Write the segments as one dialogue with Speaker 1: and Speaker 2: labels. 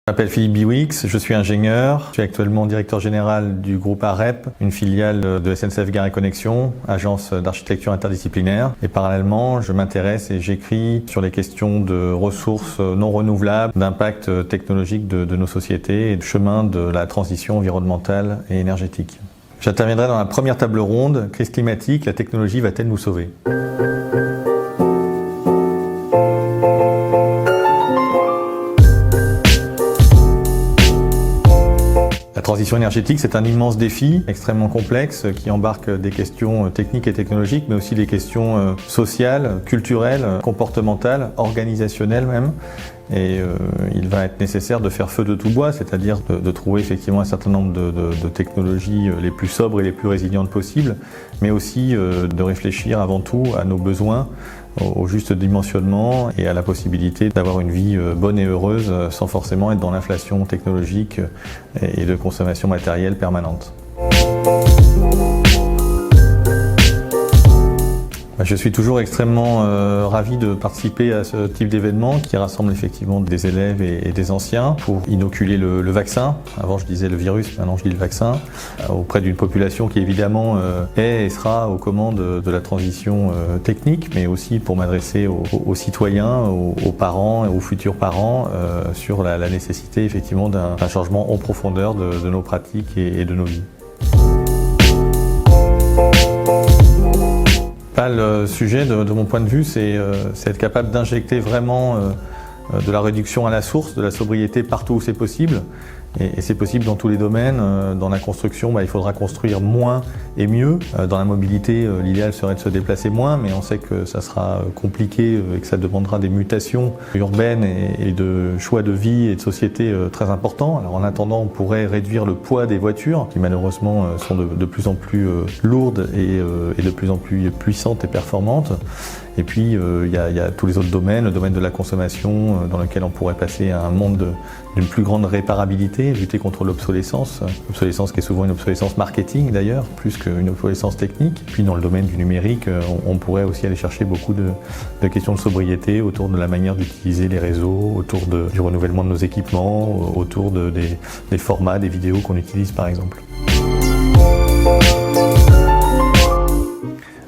Speaker 1: Je m'appelle Philippe Biwix, je suis ingénieur. Je suis actuellement directeur général du groupe AREP, une filiale de SNCF Gare et Connexion, agence d'architecture interdisciplinaire. Et parallèlement, je m'intéresse et j'écris sur les questions de ressources non renouvelables, d'impact technologique de nos sociétés et de chemin de la transition environnementale et énergétique. J'interviendrai dans la première table ronde, crise climatique, la technologie va-t-elle nous sauver ? La transition énergétique, c'est un immense défi extrêmement complexe qui embarque des questions techniques et technologiques, mais aussi des questions sociales, culturelles, comportementales, organisationnelles même. Et il va être nécessaire de faire feu de tout bois, c'est-à-dire de trouver effectivement un certain nombre de technologies les plus sobres et les plus résilientes possibles, mais aussi de réfléchir avant tout à nos besoins, au juste dimensionnement et à la possibilité d'avoir une vie bonne et heureuse sans forcément être dans l'inflation technologique et de consommation matérielle permanente. Je suis toujours extrêmement ravi de participer à ce type d'événement qui rassemble effectivement des élèves et des anciens pour inoculer le vaccin. Avant je disais le virus, maintenant je dis le vaccin, auprès d'une population qui évidemment est et sera aux commandes de la transition technique, mais aussi pour m'adresser aux citoyens, aux parents et aux futurs parents sur la nécessité effectivement d'un changement en profondeur de nos pratiques et de nos vies. Le sujet, de mon point de vue, c'est être capable d'injecter vraiment de la réduction à la source, de la sobriété partout où c'est possible. Et c'est possible dans tous les domaines. Dans la construction, il faudra construire moins et mieux. Dans la mobilité, l'idéal serait de se déplacer moins, mais on sait que ça sera compliqué et que ça demandera des mutations urbaines et de choix de vie et de société très importants. Alors en attendant, on pourrait réduire le poids des voitures, qui malheureusement sont de plus en plus lourdes et de plus en plus puissantes et performantes. Et puis il y a tous les autres domaines, le domaine de la consommation, dans lequel on pourrait passer à un monde d'une plus grande réparabilité, lutter contre l'obsolescence. L'obsolescence qui est souvent une obsolescence marketing d'ailleurs, plus qu'une obsolescence technique. Puis dans le domaine du numérique, on pourrait aussi aller chercher beaucoup de questions de sobriété autour de la manière d'utiliser les réseaux, autour du renouvellement de nos équipements, autour des formats, des vidéos qu'on utilise par exemple.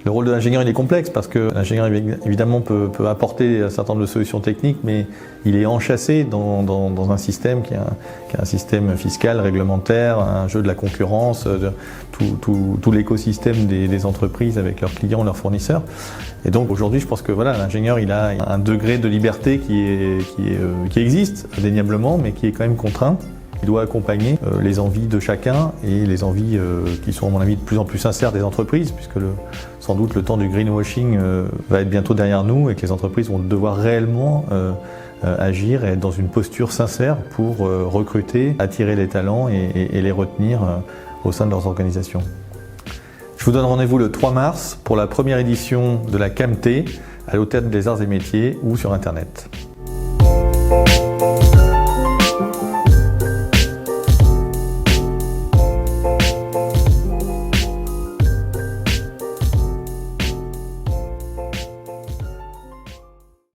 Speaker 1: Le rôle de l'ingénieur il est complexe parce que l'ingénieur évidemment peut apporter un certain nombre de solutions techniques, mais il est enchâssé dans un système qui est un système fiscal, réglementaire, un jeu de la concurrence, tout l'écosystème des entreprises avec leurs clients, leurs fournisseurs. Et donc aujourd'hui je pense que voilà, l'ingénieur il a un degré de liberté qui existe indéniablement, mais qui est quand même contraint. Il doit accompagner les envies de chacun et les envies qui sont à mon avis de plus en plus sincères des entreprises, puisque sans doute le temps du greenwashing va être bientôt derrière nous et que les entreprises vont devoir réellement agir et être dans une posture sincère pour recruter, attirer les talents et les retenir au sein de leurs organisations. Je vous donne rendez-vous le 3 mars pour la première édition de la CAMT à l'Hôtel des Arts et Métiers ou sur Internet.